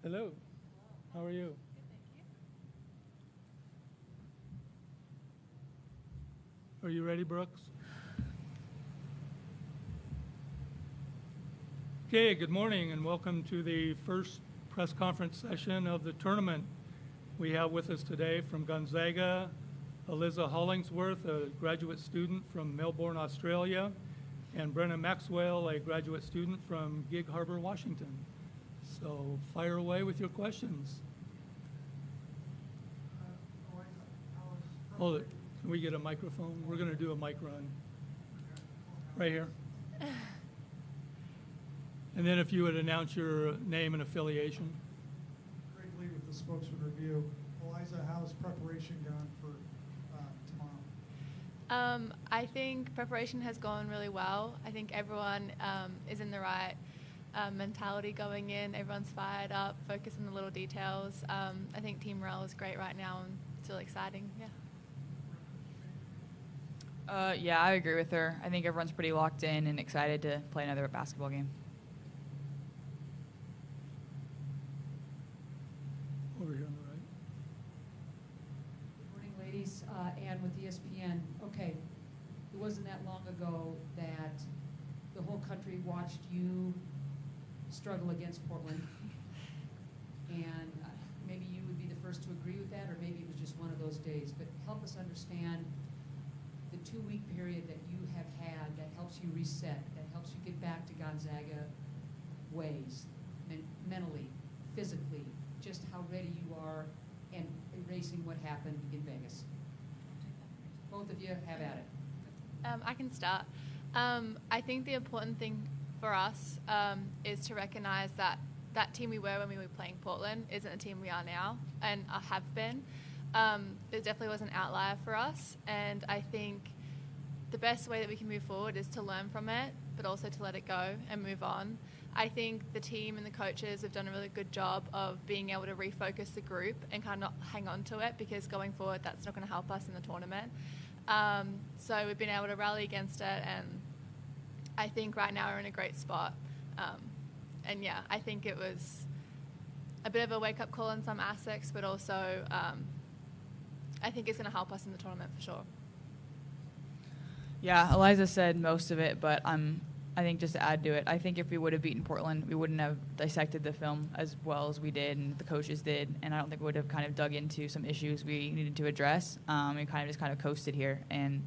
Hello. How are you? Are you ready, Brooks? Okay, good morning and welcome to the first press conference session of the tournament. We have with us today from Gonzaga, Eliza Hollingsworth, a graduate student from Melbourne, Australia, and Brenna Maxwell, a graduate student from Gig Harbor, Washington. So fire away with your questions. Hold it. Can we get a microphone? We're going to do a mic run. Right here. And then if you would announce your name and affiliation. Greg Lee with the Spokesman Review. Eliza, how's preparation gone for tomorrow? I think preparation has gone really well. I think everyone is in the right mentality going in. Everyone's fired up, focused on the little details. I think team morale is great right now and it's really exciting. Yeah, I agree with her. I think everyone's pretty locked in and excited to play another basketball game. Over here on the right. Good morning, ladies. Ann with ESPN. Okay, it wasn't that long ago that the whole country watched you struggle against Portland. And maybe you would be the first to agree with that, or maybe it was just one of those days. But help us understand the 2-week period that you have had that helps you reset, that helps you get back to Gonzaga ways, mentally, physically, just how ready you are and erasing what happened in Vegas. Both of you have at it. I can start. I think the important thing for us is to recognize that that team we were when we were playing Portland isn't the team we are now and have been. It definitely was an outlier for us, and I think the best way that we can move forward is to learn from it, but also to let it go and move on. I think the team and the coaches have done a really good job of being able to refocus the group and kind of not hang on to it, because going forward that's not going to help us in the tournament. So we've been able to rally against it, and I think right now we're in a great spot. And yeah, I think it was a bit of a wake-up call in some aspects, but also I think it's going to help us in the tournament for sure. Yeah, Eliza said most of it, but I think just to add to it, I think if we would have beaten Portland, we wouldn't have dissected the film as well as we did and the coaches did, and I don't think we would have kind of dug into some issues we needed to address. We kind of coasted here, and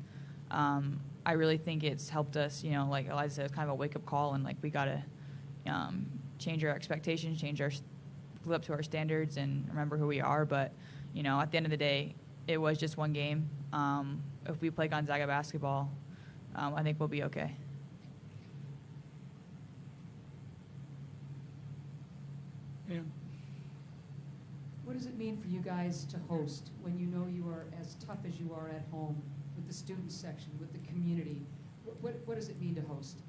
I really think it's helped us, like Eliza said, it's kind of a wake-up call, and like we got to change our expectations, live up to our standards, and remember who we are. But, at the end of the day, it was just one game. If we play Gonzaga basketball, I think we'll be okay. Yeah. What does it mean for you guys to host when you know you are as tough as you are at home with the student section, with the community? What does it mean to host?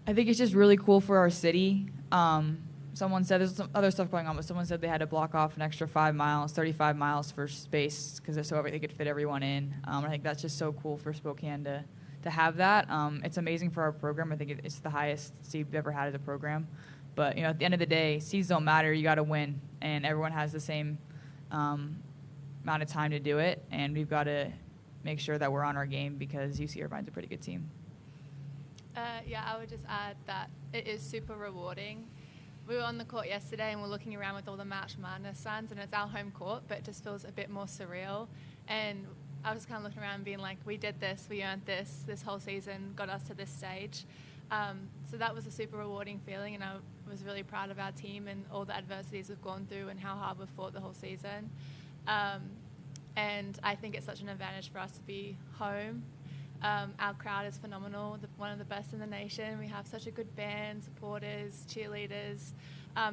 I think it's just really cool for our city. Someone said there's some other stuff going on, but someone said they had to block off an extra 5 miles, 35 miles for space, because so they could fit everyone in. I think that's just so cool for Spokane to have that. It's amazing for our program. I think it's the highest seed we've ever had as a program. But at the end of the day, seeds don't matter. You got to win, and everyone has the same amount of time to do it. And we've got to make sure that we're on our game, because UC Irvine's a pretty good team. Yeah, I would just add that it is super rewarding. We were on the court yesterday and we're looking around with all the March Madness signs, and it's our home court, but it just feels a bit more surreal. And I was just kind of looking around being like, we did this, we earned this whole season got us to this stage. So that was a super rewarding feeling, and I was really proud of our team and all the adversities we've gone through and how hard we've fought the whole season. And I think it's such an advantage for us to be home. Our crowd is phenomenal, one of the best in the nation. We have such a good band, supporters, cheerleaders.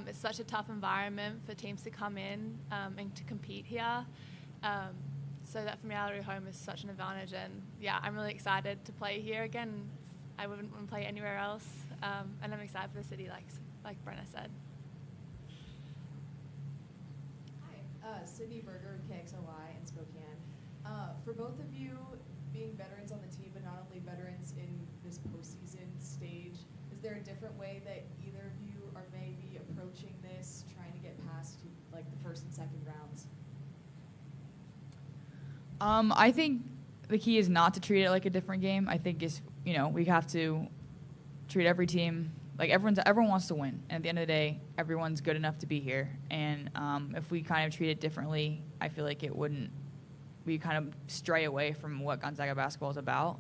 It's such a tough environment for teams to come in and to compete here. So that familiarity at home is such an advantage. And yeah, I'm really excited to play here again. I wouldn't want to play anywhere else. And I'm excited for the city, like Brenna said. Hi, Sydney Berger with KXLY in Spokane. For both of you, being veterans on the team, but not only veterans in this postseason stage, is there a different way that either of you are maybe approaching this I think the key is not to treat it like a different game. I think we have to treat every team like everyone wants to win. And at the end of the day, everyone's good enough to be here. And if we kind of treat it differently, I feel like we kind of stray away from what Gonzaga basketball is about.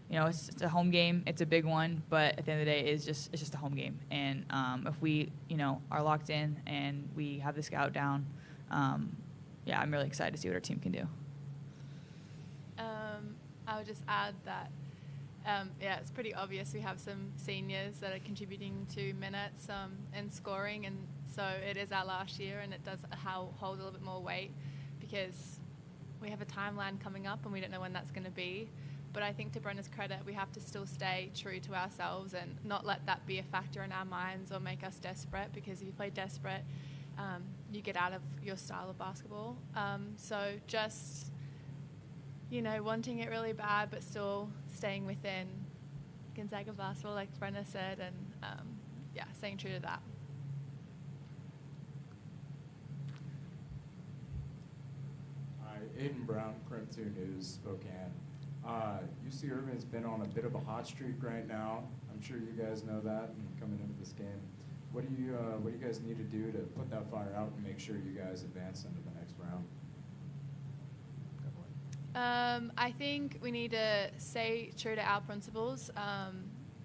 It's a home game. It's a big one, but at the end of the day, it's just a home game. And if we, are locked in and we have the scout down, I'm really excited to see what our team can do. I would just add that, it's pretty obvious we have some seniors that are contributing to minutes and scoring, and so it is our last year, and it does hold a little bit more weight because we have a timeline coming up and we don't know when that's going to be. But I think to Brenna's credit, we have to still stay true to ourselves and not let that be a factor in our minds or make us desperate, because if you play desperate, you get out of your style of basketball. So just, wanting it really bad but still staying within Gonzaga basketball, like Brenna said, and, staying true to that. Aiden Brown, Crim 2 News, Spokane. UC Irvine's been on a bit of a hot streak right now. I'm sure you guys know that coming into this game. What do you guys need to do to put that fire out and make sure you guys advance into the next round? I think we need to stay true to our principles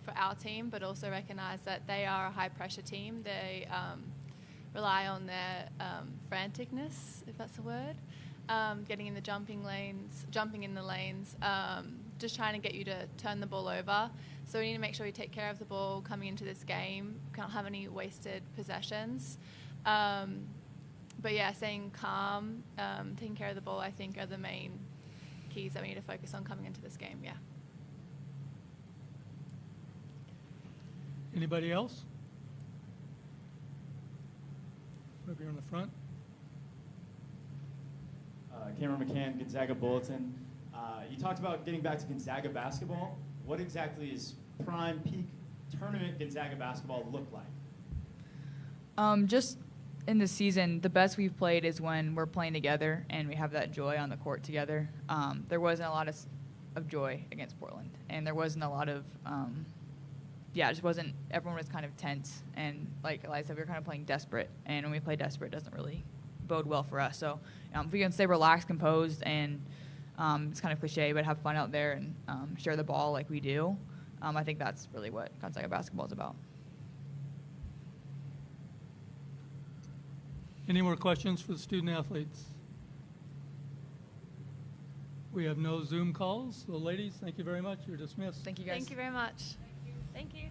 for our team, but also recognize that they are a high-pressure team. They rely on their franticness, if that's a word. Getting in the jumping in the lanes, just trying to get you to turn the ball over. So we need to make sure we take care of the ball coming into this game. We can't have any wasted possessions. Staying calm, taking care of the ball, I think, are the main keys that we need to focus on coming into this game, Anybody else? Over here in the front. Cameron McCann, Gonzaga Bulletin. You talked about getting back to Gonzaga basketball. What exactly is prime peak tournament Gonzaga basketball look like? Just in the season, the best we've played is when we're playing together and we have that joy on the court together. There wasn't a lot of joy against Portland, and there wasn't a lot of it just wasn't. Everyone was kind of tense, and like Eliza said, we were kind of playing desperate, and when we play desperate, it doesn't really bode well for us. So if we can stay relaxed, composed, and it's kind of cliche, but have fun out there and share the ball like we do, I think that's really what Gonzaga basketball is about. Any more questions for the student athletes? We have no Zoom calls. So ladies, thank you very much. You're dismissed. Thank you, guys. Thank you very much. Thank you.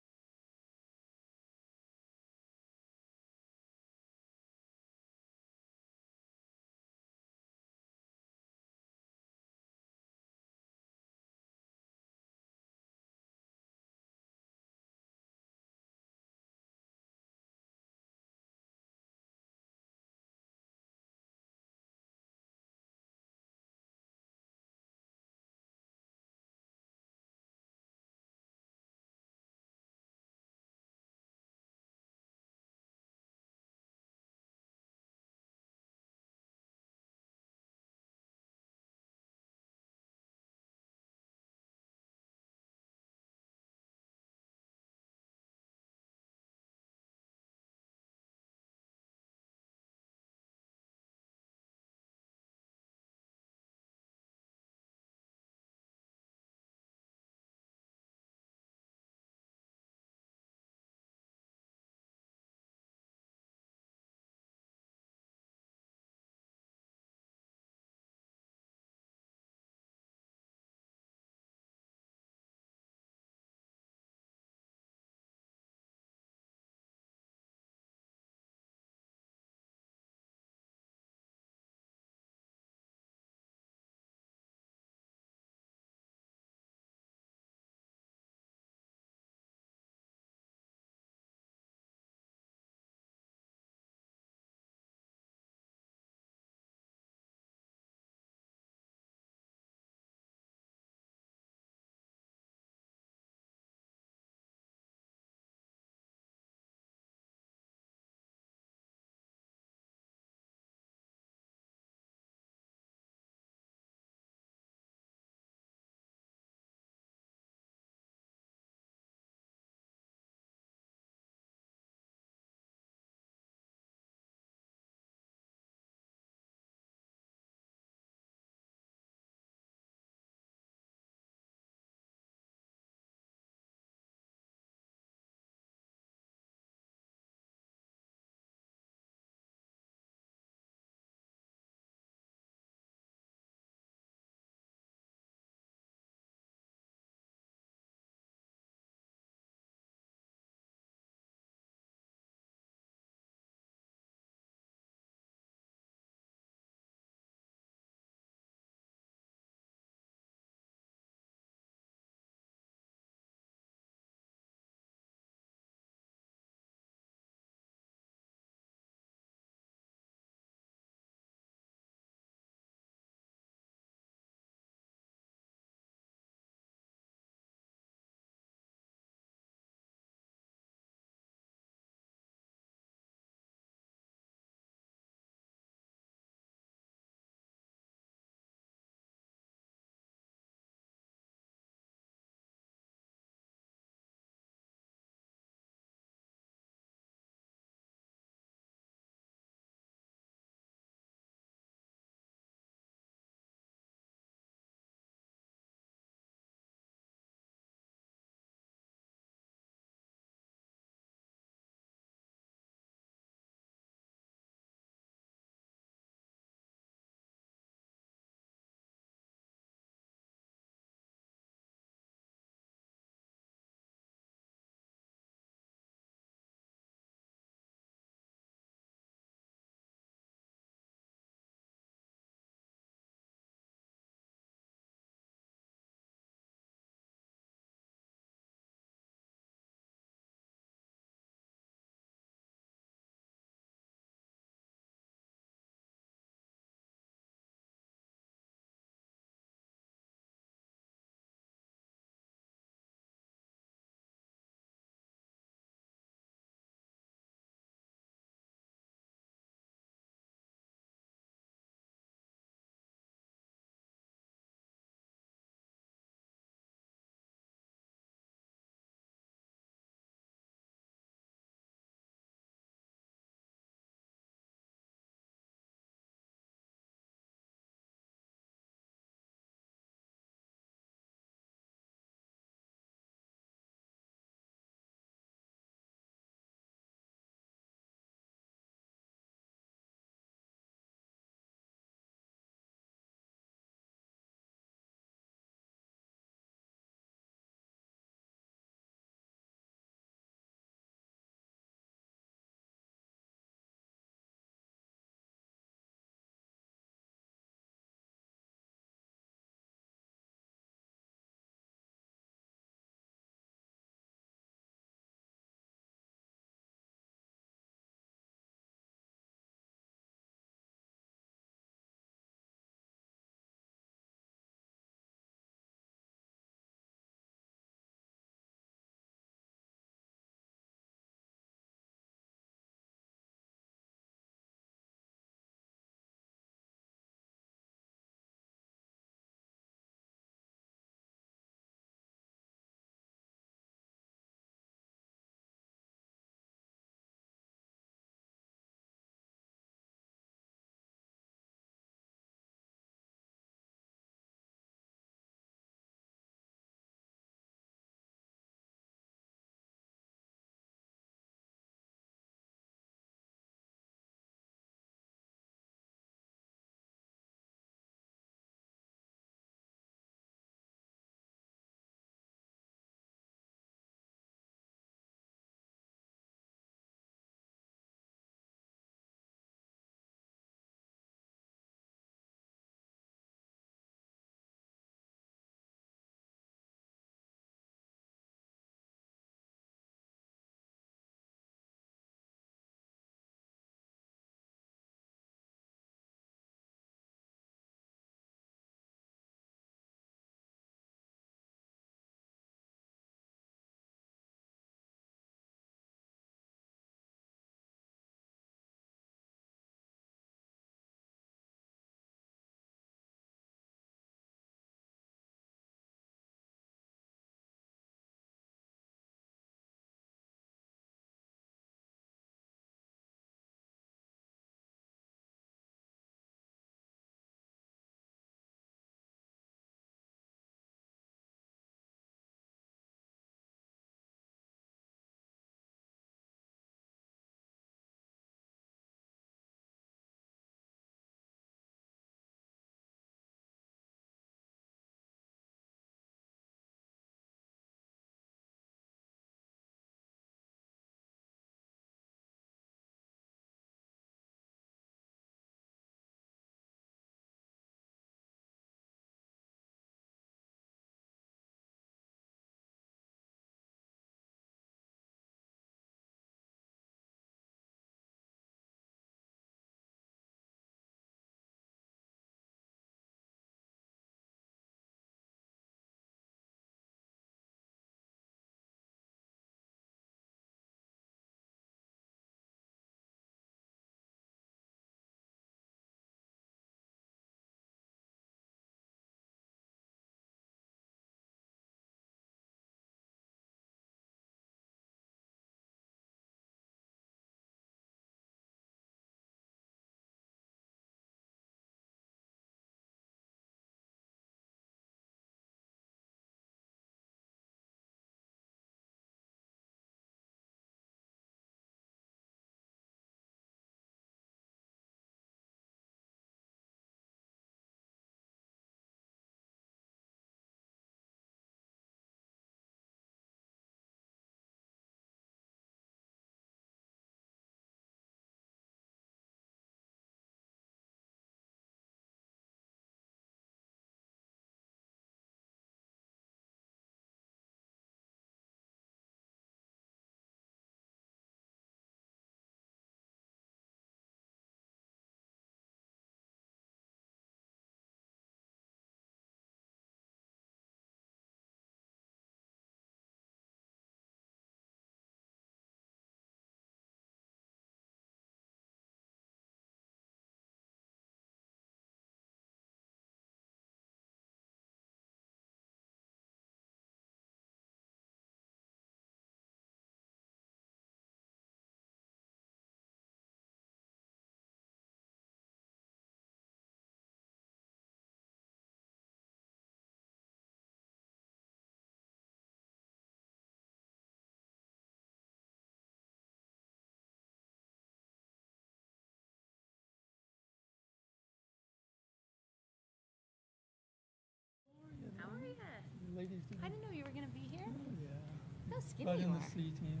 You Right know in you the are. C team.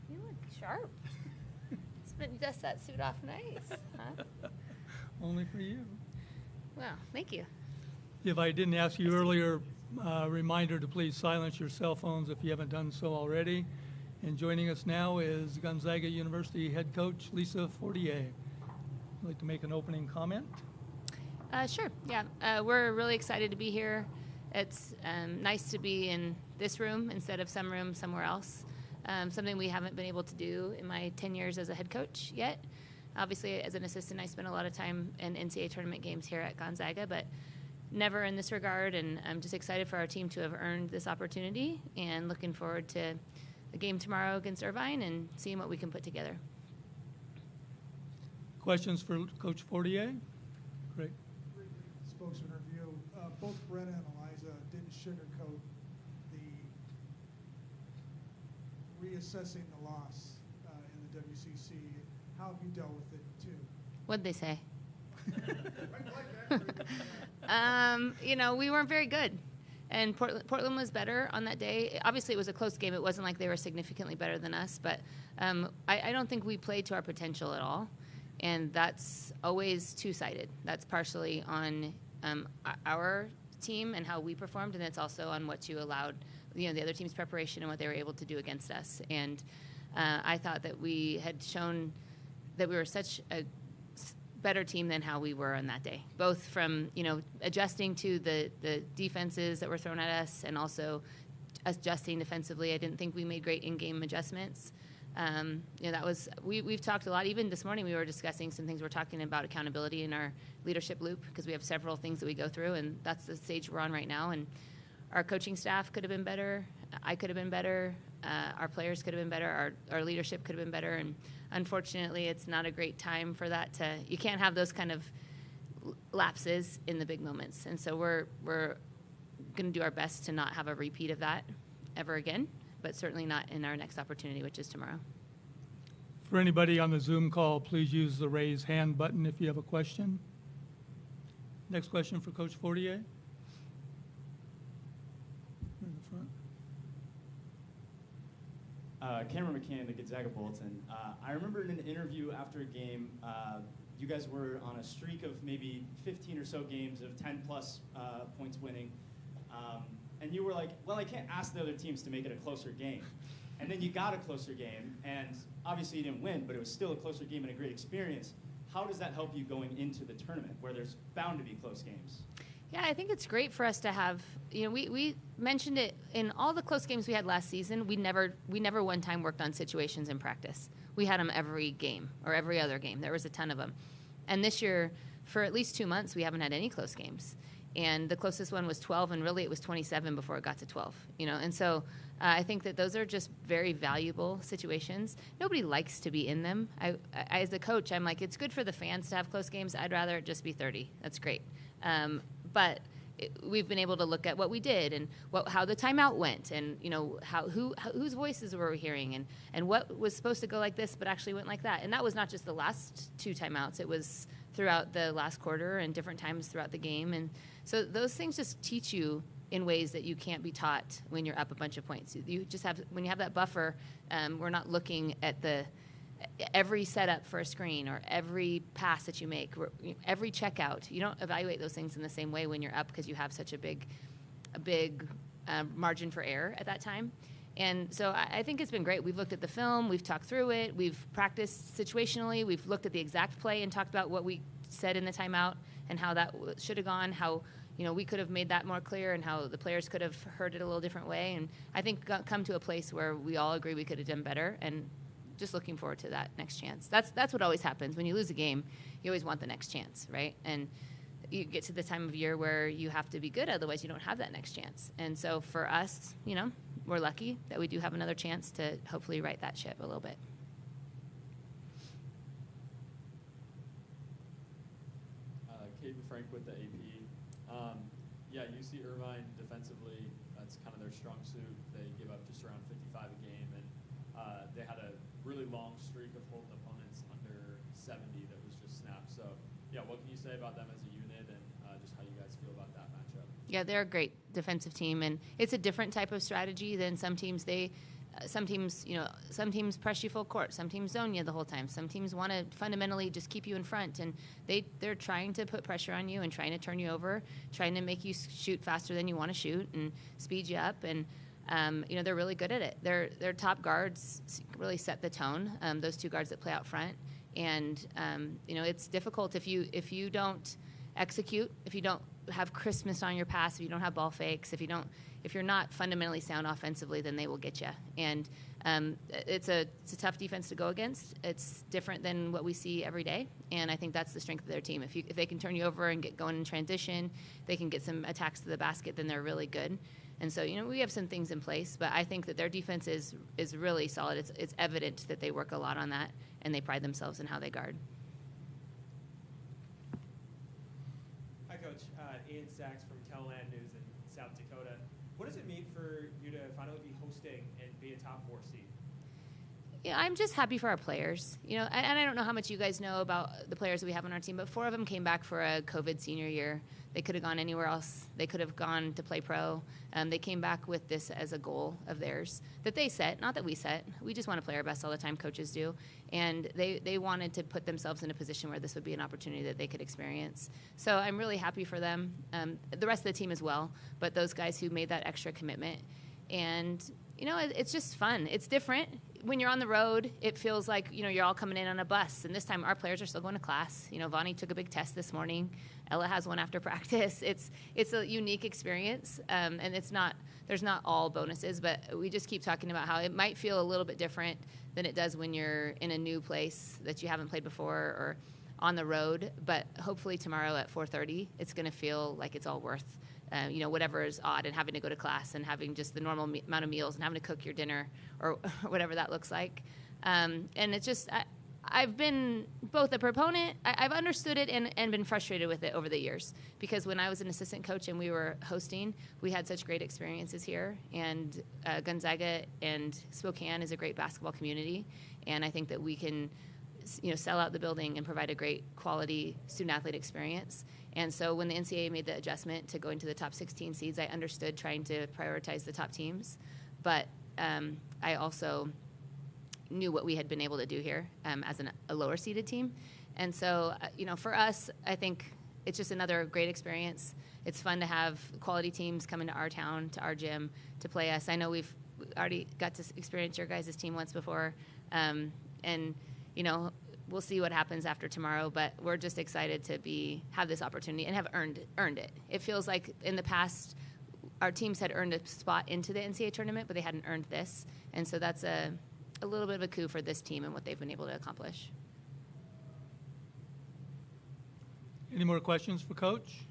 You look sharp. Dust that suit off nice, huh? Only for you. Well, thank you. If I didn't ask you earlier, reminder to please silence your cell phones if you haven't done so already. And joining us now is Gonzaga University head coach Lisa Fortier. I'd like to make an opening comment. Sure, yeah. We're really excited to be here. It's nice to be in this room instead of some room somewhere else. Something we haven't been able to do in my 10 years as a head coach yet. Obviously, as an assistant, I spent a lot of time in NCAA tournament games here at Gonzaga, but never in this regard. And I'm just excited for our team to have earned this opportunity and looking forward to the game tomorrow against Irvine and seeing what we can put together. Questions for Coach Fortier? Great. Spokesman review. Both Brenna and Eliza didn't sugarcoat the reassessing the loss in the WCC. How have you dealt with it too? What'd they say? We weren't very good. And Portland was better on that day. Obviously, it was a close game. It wasn't like they were significantly better than us. But I don't think we played to our potential at all. And that's always two-sided. That's partially on our team and how we performed, and it's also on what you allowed, the other team's preparation and what they were able to do against us. And I thought that we had shown that we were such a better team than how we were on that day, both from adjusting to the defenses that were thrown at us and also adjusting defensively. I didn't think we made great in-game adjustments. That was we've talked a lot. Even this morning we were discussing some things. We're talking about accountability in our leadership loop because we have several things that we go through, and that's the stage we're on right now. And our coaching staff could have been better. I could have been better. Our players could have been better. Our leadership could have been better. And unfortunately, it's not a great time for that you can't have those kind of lapses in the big moments. And so we're going to do our best to not have a repeat of that ever again, but certainly not in our next opportunity, which is tomorrow. For anybody on the Zoom call, please use the raise hand button if you have a question. Next question for Coach Fortier. In the front. Cameron McCann, the Gonzaga Bulletin. I remember in an interview after a game, you guys were on a streak of maybe 15 or so games of 10-plus points winning. And you were like, well, I can't ask the other teams to make it a closer game. And then you got a closer game, and obviously you didn't win, but it was still a closer game and a great experience. How does that help you going into the tournament, where there's bound to be close games? Yeah, I think it's great for us to have, we mentioned it in all the close games we had last season. We never one time worked on situations in practice. We had them every game or every other game. There was a ton of them. And this year, for at least 2 months, we haven't had any close games. And the closest one was 12, and really it was 27 before it got to 12. And so I think that those are just very valuable situations. Nobody likes to be in them. I as a coach, I'm like, it's good for the fans to have close games. I'd rather it just be 30. That's great. But we've been able to look at what we did and how the timeout went, and whose voices were we hearing, and what was supposed to go like this but actually went like that. And that was not just the last 2 timeouts. It was throughout the last quarter and different times throughout the game. And so those things just teach you in ways that you can't be taught when you're up a bunch of points. You just have, when you have that buffer, we're not looking at every setup for a screen or every pass that you make, every checkout. You don't evaluate those things in the same way when you're up because you have such a big margin for error at that time. And so I think it's been great. We've looked at the film, we've talked through it, we've practiced situationally, we've looked at the exact play and talked about what we said in the timeout and how that should have gone, how we could have made that more clear, and how the players could have heard it a little different way. And I think come to a place where we all agree we could have done better, and just looking forward to that next chance. That's what always happens. When you lose a game, you always want the next chance, right? And you get to the time of year where you have to be good, otherwise you don't have that next chance. And so for us, we're lucky that we do have another chance to hopefully right that ship a little bit. Caden Frank with the AP. UC Irvine defensively, that's kind of their strong suit. They give up just around 55 a game, and they had a really long streak of holding opponents under 70 that was just snapped. So, what can you say about them as a unit, and just how you guys feel about that matchup? Yeah, they're a great defensive team, and it's a different type of strategy than some teams. They some teams, press you full court. Some teams zone you the whole time. Some teams want to fundamentally just keep you in front, and they're trying to put pressure on you and trying to turn you over, trying to make you shoot faster than you want to shoot and speed you up. And they're really good at it. Their top guards really set the tone. Those two guards that play out front, and it's difficult if you don't execute, if you don't have crispness on your pass, if you don't have ball fakes, if you're not fundamentally sound offensively, then they will get you. And it's a tough defense to go against. It's different than what we see every day, and I think that's the strength of their team. If they can turn you over and get going in transition, they can get some attacks to the basket, then they're really good. And so, we have some things in place, but I think that their defense is really solid. It's evident that they work a lot on that, and they pride themselves in how they guard. Hi, Coach. Ian Sachs from Teleland News in South Dakota. What does it mean for you to finally be hosting and be a top 4 seed? Yeah, I'm just happy for our players. And I don't know how much you guys know about the players that we have on our team, but 4 of them came back for a COVID senior year. They could have gone anywhere else. They could have gone to play pro. They came back with this as a goal of theirs that they set, not that we set. We just want to play our best all the time, coaches do. And they wanted to put themselves in a position where this would be an opportunity that they could experience. So I'm really happy for them, the rest of the team as well, but those guys who made that extra commitment. And, it's just fun. It's different. When you're on the road, it feels like, you're all coming in on a bus. And this time our players are still going to class. Vonnie took a big test this morning. Ella has one after practice. It's a unique experience. And there's not all bonuses, but we just keep talking about how it might feel a little bit different than it does when you're in a new place that you haven't played before or on the road. But hopefully tomorrow at 4:30, it's going to feel like it's all worth whatever is odd, and having to go to class and having just the normal amount of meals and having to cook your dinner or whatever that looks like. And it's just, I've been both a proponent, I've understood it and been frustrated with it over the years, because when I was an assistant coach and we were hosting, we had such great experiences here, and Gonzaga and Spokane is a great basketball community, and I think that we can sell out the building and provide a great quality student-athlete experience. And so when the NCAA made the adjustment to going to the top 16 seeds, I understood trying to prioritize the top teams. But I also knew what we had been able to do here as a lower-seeded team. And so, for us, I think it's just another great experience. It's fun to have quality teams come into our town, to our gym, to play us. I know we've already got to experience your guys' team once before. And we'll see what happens after tomorrow, but we're just excited to have this opportunity and have earned it. It feels like in the past, our teams had earned a spot into the NCAA tournament, but they hadn't earned this. And so that's a little bit of a coup for this team and what they've been able to accomplish. Any more questions for Coach?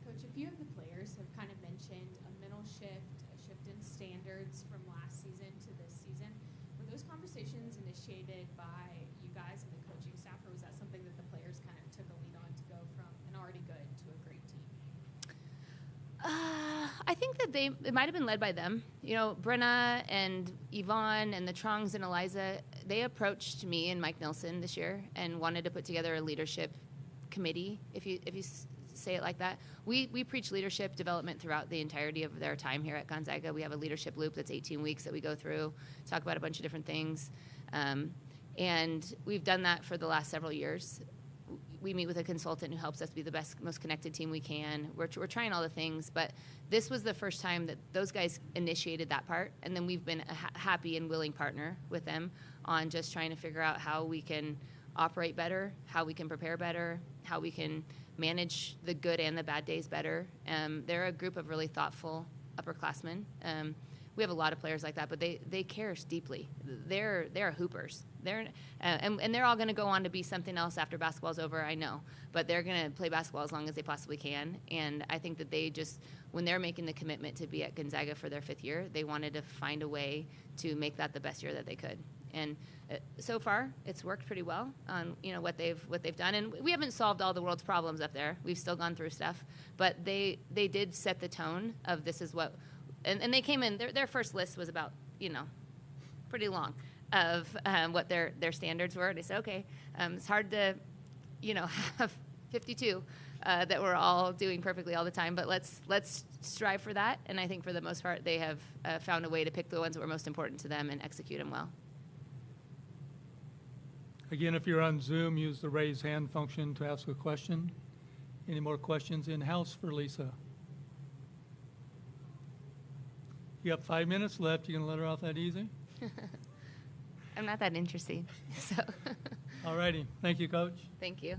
Coach, a few of the players have kind of mentioned a mental shift, a shift in standards from last season to this season. Were those conversations initiated by you guys and the coaching staff, or was that something that the players kind of took a lead on to go from an already good to a great team? I think that it might have been led by them. Brenna and Yvonne and the Trongs and Eliza, they approached me and Mike Nelson this year and wanted to put together a leadership committee, if you say it like that. We preach leadership development throughout the entirety of their time here at Gonzaga. We have a leadership loop that's 18 weeks that we go through, talk about a bunch of different things. And we've done that for the last several years. We meet with a consultant who helps us be the best, most connected team we can. We're trying all the things, but this was the first time that those guys initiated that part, and then we've been a happy and willing partner with them on just trying to figure out how we can operate better, how we can prepare better, how we can manage the good and the bad days better. They're a group of really thoughtful upperclassmen. We have a lot of players like that, but they care deeply. They're hoopers. And they're all going to go on to be something else after basketball's over, I know. But they're going to play basketball as long as they possibly can. And I think that they just, when they're making the commitment to be at Gonzaga for their 5th year, they wanted to find a way to make that the best year that they could. And so far, it's worked pretty well on what they've done. And we haven't solved all the world's problems up there. We've still gone through stuff. But they did set the tone of this is what. And they came in, their first list was about, pretty long of what their standards were. They said, okay, it's hard to, have 52 that we're all doing perfectly all the time, but let's strive for that, and I think for the most part they have found a way to pick the ones that were most important to them and execute them well. Again, if you're on Zoom, use the raise hand function to ask a question. Any more questions in-house for Lisa? You have 5 minutes left. You gonna let her off that easy? I'm not that interesting, so. All righty. Thank you, Coach. Thank you.